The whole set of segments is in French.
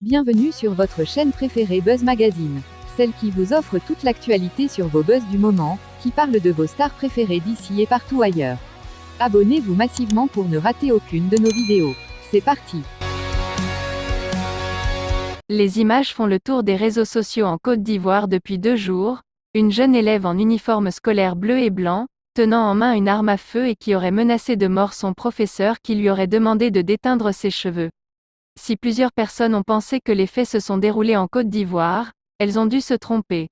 Bienvenue sur votre chaîne préférée Buzz Magazine, celle qui vous offre toute l'actualité sur vos buzz du moment, qui parle de vos stars préférées d'ici et partout ailleurs. Abonnez-vous massivement pour ne rater aucune de nos vidéos. C'est parti! Les images font le tour des réseaux sociaux en Côte d'Ivoire depuis 2 jours. Une jeune élève en uniforme scolaire bleu et blanc, tenant en main une arme à feu et qui aurait menacé de mort son professeur qui lui aurait demandé de déteindre ses cheveux. Si plusieurs personnes ont pensé que les faits se sont déroulés en Côte d'Ivoire, elles ont dû se tromper.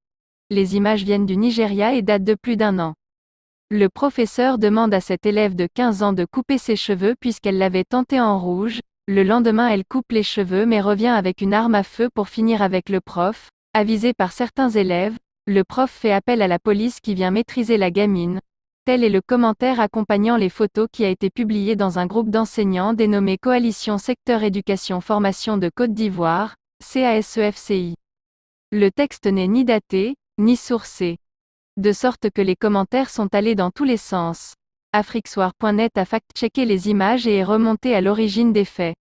Les images viennent du Nigeria et datent de plus d'1 an. Le professeur demande à cette élève de 15 ans de couper ses cheveux puisqu'elle l'avait tenté en rouge. Le lendemain, elle coupe les cheveux mais revient avec une arme à feu pour finir avec le prof. Avisé par certains élèves, le prof fait appel à la police qui vient maîtriser la gamine. Tel est le commentaire accompagnant les photos qui a été publié dans un groupe d'enseignants dénommé Coalition Secteur Éducation Formation de Côte d'Ivoire, CASEFCI. Le texte n'est ni daté, ni sourcé. De sorte que les commentaires sont allés dans tous les sens. Afriquesoir.net a fact-checké les images et est remonté à l'origine des faits.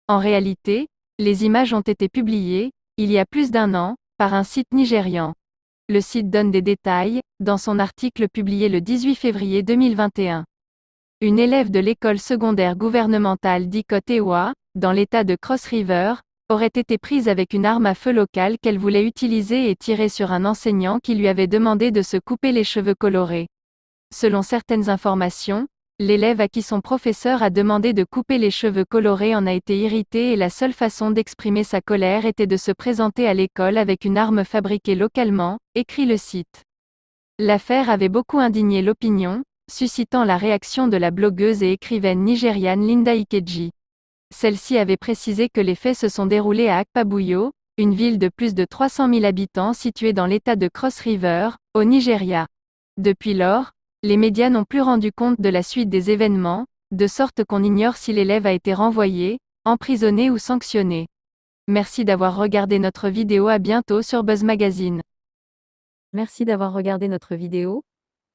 En réalité, les images ont été publiées, il y a plus d'1 an, par un site nigérian. Le site donne des détails, dans son article publié le 18 février 2021. Une élève de l'école secondaire gouvernementale d'Ikotewa, dans l'état de Cross River, aurait été prise avec une arme à feu locale qu'elle voulait utiliser et tirer sur un enseignant qui lui avait demandé de se couper les cheveux colorés. Selon certaines informations, l'élève à qui son professeur a demandé de couper les cheveux colorés en a été irrité et la seule façon d'exprimer sa colère était de se présenter à l'école avec une arme fabriquée localement, écrit le site. L'affaire avait beaucoup indigné l'opinion, suscitant la réaction de la blogueuse et écrivaine nigériane Linda Ikeji. Celle-ci avait précisé que les faits se sont déroulés à Akpabuyo, une ville de plus de 300 000 habitants située dans l'état de Cross River, au Nigeria. Depuis lors, les médias n'ont plus rendu compte de la suite des événements, de sorte qu'on ignore si l'élève a été renvoyé, emprisonné ou sanctionné. Merci d'avoir regardé notre vidéo, à bientôt sur Buzz Magazine. Merci d'avoir regardé notre vidéo.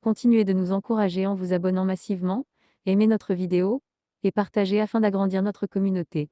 Continuez de nous encourager en vous abonnant massivement, aimez notre vidéo, et partagez afin d'agrandir notre communauté.